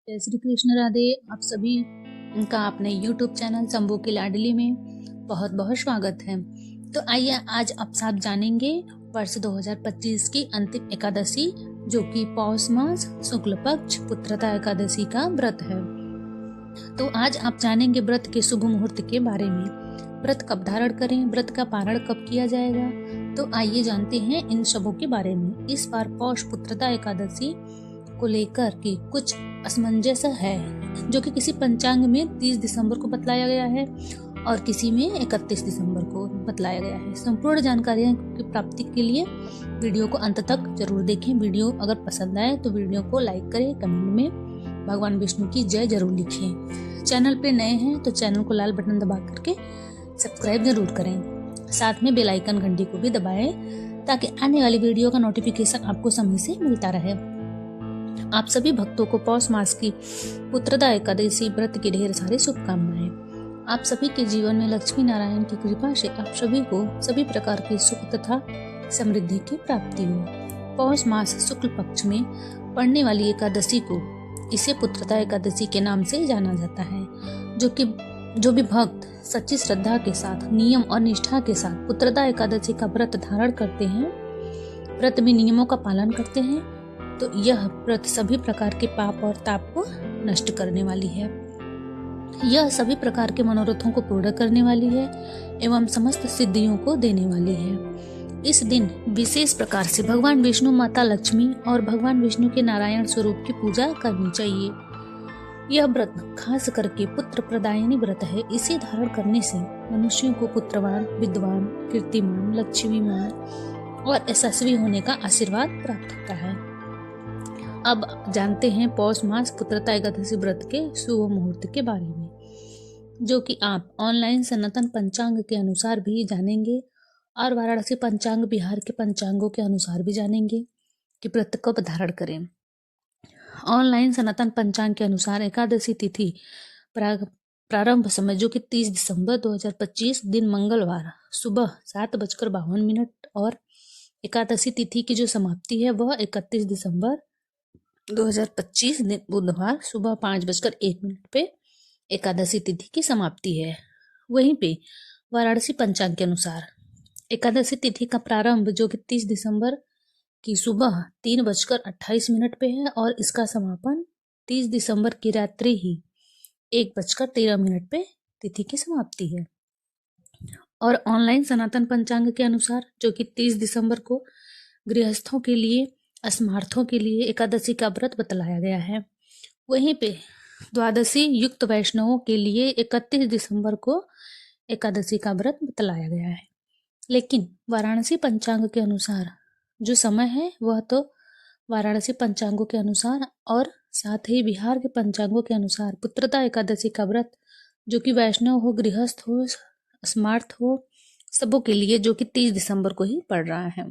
जय श्री कृष्ण राधे। आप सभी का अपने YouTube चैनल शंभू की लाडली में बहुत बहुत स्वागत है। तो आइए आज आप सब जानेंगे वर्ष 2025 की अंतिम एकादशी जो कि पौष मास शुक्ल पक्ष पुत्रदा एकादशी का व्रत है। तो आज आप जानेंगे व्रत के शुभ मुहूर्त के बारे में। व्रत कब धारण करें, व्रत का पारण कब किया जाएगा, तो आइए जानते हैं इन सबों के बारे में। इस बार पौष पुत्रदा एकादशी को लेकर के कुछ असमंजस है, जो कि किसी पंचांग में 30 दिसंबर को बतलाया गया है और किसी में 31 दिसंबर को बतलाया गया है। संपूर्ण जानकारियों की प्राप्ति के लिए वीडियो को अंत तक जरूर देखें। वीडियो अगर पसंद आए तो वीडियो को लाइक करें, कमेंट में भगवान विष्णु की जय जरूर लिखें। चैनल पे नए हैं तो चैनल को लाल बटन दबा करके सब्सक्राइब जरूर करें। साथ में बेल आइकन घंटी को भी दबाएं ताकि आने वाली वीडियो का नोटिफिकेशन आपको समय से मिलता रहे। आप सभी भक्तों को पौष मास की पुत्रदा एकादशी व्रत की ढेर सारी शुभकामनाएं। आप सभी के जीवन में लक्ष्मी नारायण की कृपा से आप सभी को सभी प्रकार के सुख तथा समृद्धि की प्राप्ति हो। पौष मास शुक्ल पक्ष में पड़ने वाली एकादशी को इसे पुत्रदा एकादशी के नाम से जाना जाता है, जो भी भक्त सच्ची श्रद्धा के साथ नियम और निष्ठा के साथ पुत्रदा एकादशी का व्रत धारण करते हैं, व्रत में नियमों का पालन करते हैं, तो यह व्रत सभी प्रकार के पाप और ताप को नष्ट करने वाली है। यह सभी प्रकार के मनोरथों को पूर्ण करने वाली है एवं समस्त सिद्धियों को देने वाली है। इस दिन विशेष प्रकार से भगवान विष्णु, माता लक्ष्मी और भगवान विष्णु के नारायण स्वरूप की पूजा करनी चाहिए। यह व्रत खास करके पुत्र प्रदायनी व्रत है। इसे धारण करने से मनुष्यों को पुत्रवान, विद्वान, कीर्तिमान, लक्ष्मीमान और यशस्वी होने का आशीर्वाद प्राप्त होता है। अब जानते हैं पौष मास पुत्रदा एकादशी व्रत के शुभ मुहूर्त के बारे में, जो कि आप ऑनलाइन सनातन पंचांग के अनुसार भी जानेंगे और वाराणसी पंचांग, बिहार के पंचांगों के अनुसार भी जानेंगे कि व्रत कब धारण करें। ऑनलाइन सनातन पंचांग के अनुसार एकादशी तिथि प्रारंभ समय जो कि 30 दिसंबर 2025 दिन मंगलवार सुबह 7:52 और एकादशी तिथि की जो समाप्ति है वह 31 दिसंबर 2025 दिन बुधवार सुबह 5:01 पे एकादशी तिथि की समाप्ति है। वहीं पे वाराणसी पंचांग के अनुसार एकादशी तिथि का प्रारंभ जो कि 30 दिसंबर की सुबह 3:28 पे है और इसका समापन 30 दिसंबर की रात्रि ही 1:13 पे तिथि की समाप्ति है। और ऑनलाइन सनातन पंचांग के अनुसार जो कि 30 दिसंबर को गृहस्थों के लिए, अस्मार्थों के लिए एकादशी का व्रत बतलाया गया है। वहीं पे द्वादशी युक्त वैष्णवों के लिए 31 दिसंबर को एकादशी का व्रत बतलाया गया है। लेकिन वाराणसी पंचांग के अनुसार जो समय है वह तो वाराणसी पंचांगों के अनुसार और साथ ही बिहार के पंचांगों के अनुसार पुत्रदा एकादशी का व्रत जो कि वैष्णव हो, गृहस्थ हो, स्मार्थ हो, सबों के लिए जो कि 30 दिसंबर को ही पड़ रहा है।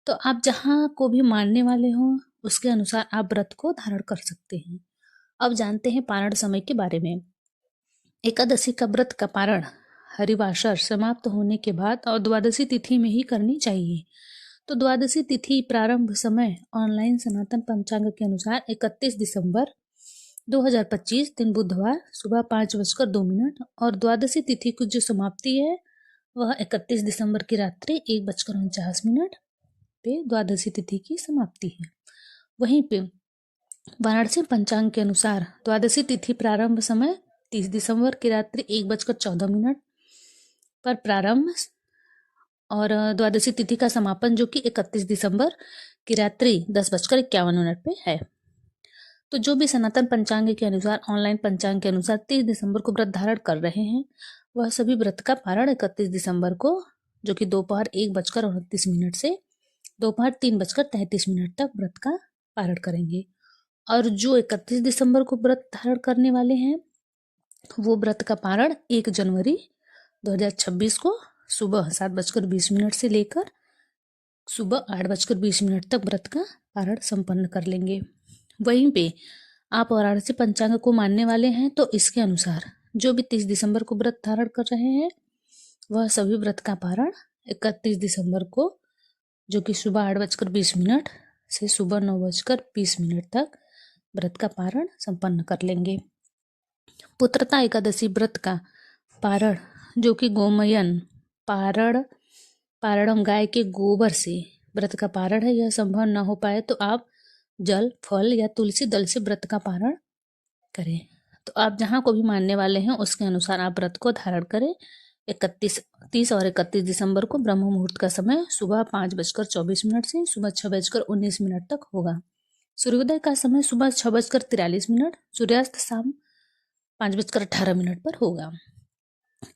तो आप जहाँ को भी मानने वाले हो उसके अनुसार आप व्रत को धारण कर सकते हैं। अब जानते हैं पारण समय के बारे में। एकादशी का व्रत का पारण हरिवासर समाप्त होने के बाद और द्वादशी तिथि में ही करनी चाहिए। तो द्वादशी तिथि प्रारंभ समय ऑनलाइन सनातन पंचांग के अनुसार 31 दिसंबर 2025 दिन बुधवार सुबह 5:02 और द्वादशी तिथि की जो समाप्ति है वह 31 दिसंबर की रात्रि 1:49 पे द्वादशी तिथि की समाप्ति है। वहीं पे वाराणसी पंचांग के अनुसार द्वादशी तिथि प्रारंभ समय 30 दिसंबर की रात्रि 1:14 पर प्रारंभ और द्वादशी तिथि का समापन जो कि 31 दिसंबर की रात्रि 10:51 पे है। तो जो भी सनातन पंचांग के अनुसार, ऑनलाइन पंचांग के अनुसार 30 दिसंबर को व्रत धारण कर रहे हैं वह सभी व्रत का पारण 31 दिसंबर को जो कि दोपहर 1:29 से दोपहर 3:33 तक व्रत का पारण करेंगे। और जो 31 दिसंबर को व्रत धारण करने वाले हैं वो व्रत का पारण 1 जनवरी 2026 को सुबह 7:20 से लेकर सुबह 8:20 तक व्रत का पारण संपन्न कर लेंगे। वहीं पे आप वाराणसी पंचांग को मानने वाले हैं तो इसके अनुसार जो भी 30 दिसंबर को व्रत धारण कर रहे हैं वह सभी व्रत का पारण 31 दिसंबर को जो कि सुबह 8:20 से सुबह 9:20 तक व्रत का पारण संपन्न कर लेंगे। पुत्रदा एकादशी व्रत का पारण, जो कि गोमयन पारणम गाय के गोबर से व्रत का पारण है, यह संभव न हो पाए तो आप जल, फल या तुलसी दल से व्रत का पारण करें। तो आप जहाँ को भी मानने वाले हैं उसके अनुसार आप व्रत को धारण करें। 30 और 31 दिसंबर को ब्रह्म मुहूर्त का समय सुबह 5:24 से सुबह 6:19 तक होगा। सूर्योदय का समय सुबह 6:43, सूर्यास्त शाम 5:18 पर होगा।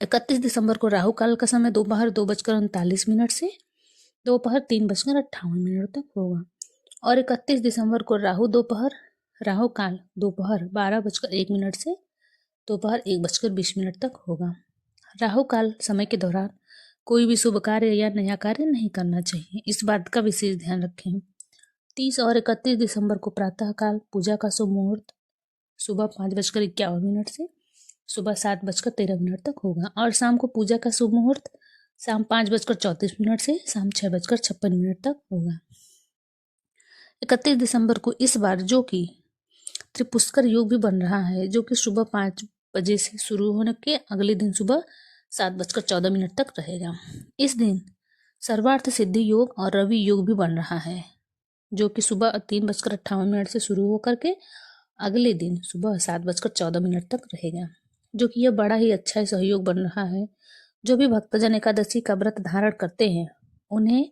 31 दिसंबर को राहु काल का समय दोपहर 2:39 से दोपहर 3:58 तक होगा और 31 दिसंबर को राहु काल दोपहर 12:01 से दोपहर 1:20 तक होगा। राहु काल समय के दौरान कोई भी शुभ कार्य या नया कार्य नहीं करना चाहिए, इस बात का विशेष ध्यान रखें। 30 और 31 दिसंबर को प्रातः काल पूजा का शुभ मुहूर्त सुबह 5:51 से सुबह 7:13 तक होगा और शाम को पूजा का शुभ मुहूर्त शाम 5:34 से शाम 6:56 तक होगा। 31 दिसंबर को इस बार जो कि त्रिपुष्कर योग भी बन रहा है, जो कि सुबह 5 बजे से शुरू होने के अगले दिन सुबह 7:14 तक रहेगा। इस दिन सर्वार्थ सिद्धि योग और रवि योग भी बन रहा है, जो कि सुबह 3:58 से शुरू होकर के अगले दिन सुबह 7:14 तक रहेगा, जो कि यह बड़ा ही अच्छा सहयोग बन रहा है। जो भी भक्तजन एकादशी का व्रत धारण करते हैं उन्हें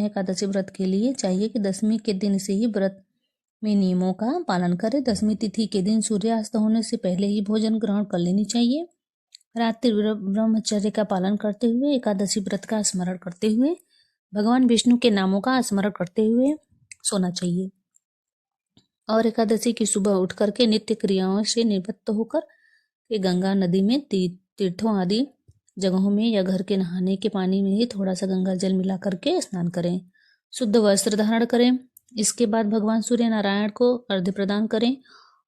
एकादशी व्रत के लिए चाहिए कि दशमी के दिन से ही व्रत में नियमों का पालन करें। दशमी तिथि के दिन सूर्यास्त होने से पहले ही भोजन ग्रहण कर लेनी चाहिए। रात्रि ब्रह्मचर्य का पालन करते हुए एकादशी व्रत का स्मरण करते हुए भगवान विष्णु के नामों का स्मरण करते हुए सोना चाहिए और एकादशी की सुबह उठ करके नित्य क्रियाओं से निवृत्त होकर के गंगा नदी में तीर्थों आदि जगहों में या घर के नहाने के पानी में ही थोड़ा सा गंगा जल मिला करके स्नान करें। शुद्ध वस्त्र धारण करें। इसके बाद भगवान सूर्य नारायण को अर्घ्य प्रदान करें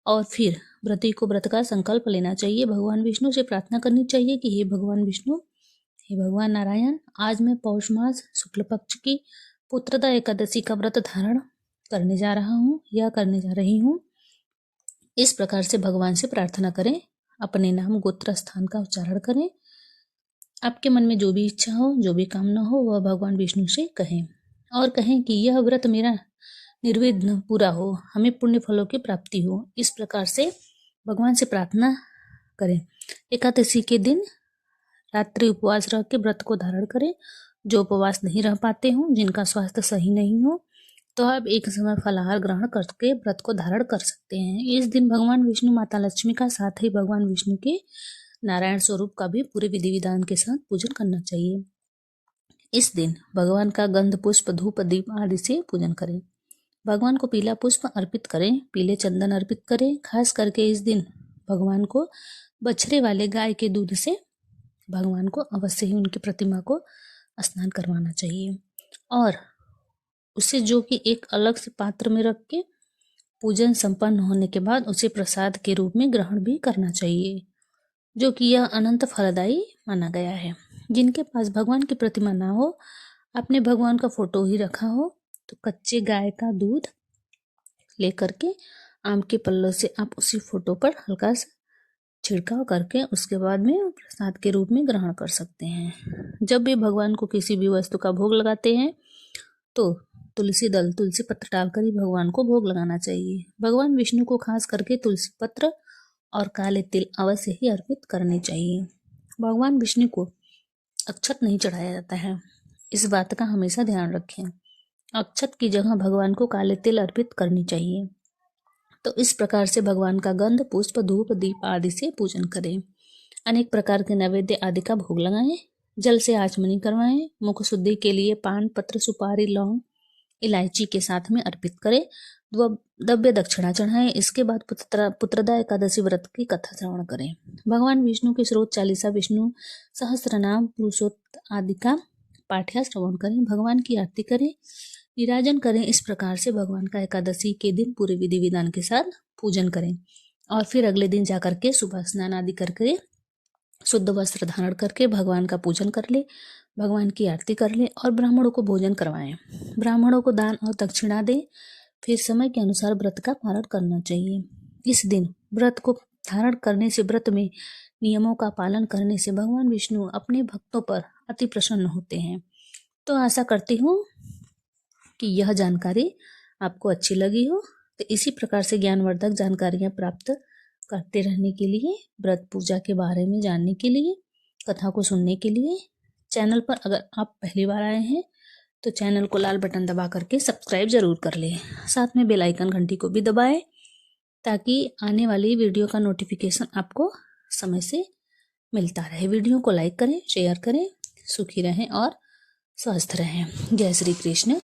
और फिर व्रती को व्रत का संकल्प लेना चाहिए। भगवान विष्णु से प्रार्थना करनी चाहिए कि हे भगवान विष्णु, हे भगवान नारायण, आज मैं पौष मास शुक्ल पक्ष की पुत्रदा एकादशी का व्रत धारण करने जा रही हूँ। इस प्रकार से भगवान से प्रार्थना करें। अपने नाम गोत्र स्थान का उच्चारण करें। आपके मन में जो भी इच्छा हो, जो भी कामना हो, वह भगवान विष्णु से कहें और कहें कि यह व्रत मेरा निर्विघ्न पूरा हो, हमें पुण्य फलों की प्राप्ति हो। इस प्रकार से भगवान से प्रार्थना करें। एकादशी के दिन रात्रि उपवास रह के व्रत को धारण करें। जो उपवास नहीं रह पाते हों, जिनका स्वास्थ्य सही नहीं हो, तो आप एक समय फलाहार ग्रहण करके व्रत को धारण कर सकते हैं। इस दिन भगवान विष्णु, माता लक्ष्मी का साथ ही भगवान विष्णु के नारायण स्वरूप का भी पूरे विधि विधान के साथ पूजन करना चाहिए। इस दिन भगवान का गंध, पुष्प, धूप, दीप आदि से पूजन करें। भगवान को पीला पुष्प अर्पित करें, पीले चंदन अर्पित करें। खास करके इस दिन भगवान को बछड़े वाले गाय के दूध से भगवान को अवश्य ही उनकी प्रतिमा को स्नान करवाना चाहिए और उसे जो कि एक अलग से पात्र में रख के पूजन संपन्न होने के बाद उसे प्रसाद के रूप में ग्रहण भी करना चाहिए, जो कि यह अनंत फलदायी माना गया है। जिनके पास भगवान की प्रतिमा ना हो, आपने भगवान का फोटो ही रखा हो, तो कच्चे गाय का दूध लेकर के आम के पल्लों से आप उसी फोटो पर हल्का सा छिड़काव करके उसके बाद में प्रसाद के रूप में ग्रहण कर सकते हैं। जब भी भगवान को किसी भी वस्तु का भोग लगाते हैं तो तुलसी दल, तुलसी पत्र डालकर ही भगवान को भोग लगाना चाहिए। भगवान विष्णु को खास करके तुलसी पत्र और काले तिल अवश्य ही अर्पित करने चाहिए। भगवान विष्णु को अक्षत नहीं चढ़ाया जाता है, इस बात का हमेशा ध्यान रखें। अक्षत की जगह भगवान को काले तिल अर्पित करनी चाहिए। तो इस प्रकार से भगवान का गंध, पुष्प, धूप, दीप आदि से पूजन करें। अनेक प्रकार के नैवेद्य आदि का भोग लगाएं। जल से आचमनी करवाएं। मुख शुद्धि के लिए पान पत्र, सुपारी, लौंग, इलायची के साथ में अर्पित करें। द्रव्य दक्षिणा चढ़ाएं। इसके बाद पुत्रदा एकादशी व्रत की कथा श्रवण करें। भगवान विष्णु के स्रोत चालीसा, विष्णु सहस्त्रनाम, पुरुषोत्त आदि का पाठ या श्रवण करें। भगवान की आरती करें, निराजन करें। इस प्रकार से भगवान का एकादशी के दिन पूरे विधि विधान के साथ पूजन करें और फिर अगले दिन जाकर के सुबह स्नान आदि करके शुद्ध वस्त्र धारण करके भगवान का पूजन कर ले। भगवान की आरती कर लें और ब्राह्मणों को भोजन करवाएं। ब्राह्मणों को दान और दक्षिणा दें। फिर समय के अनुसार व्रत का पालन करना चाहिए। इस दिन व्रत को धारण करने से, व्रत में नियमों का पालन करने से भगवान विष्णु अपने भक्तों पर अति प्रसन्न होते हैं। तो आशा करती हूँ कि यह जानकारी आपको अच्छी लगी हो। तो इसी प्रकार से ज्ञानवर्धक जानकारियाँ प्राप्त करते रहने के लिए, व्रत पूजा के बारे में जानने के लिए, कथा को सुनने के लिए, चैनल पर अगर आप पहली बार आए हैं तो चैनल को लाल बटन दबा करके सब्सक्राइब जरूर कर लें। साथ में बेल आइकन घंटी को भी दबाएं ताकि आने वाली वीडियो का नोटिफिकेशन आपको समय से मिलता रहे। वीडियो को लाइक करें, शेयर करें। सुखी रहें और स्वस्थ रहें। जय श्री कृष्ण।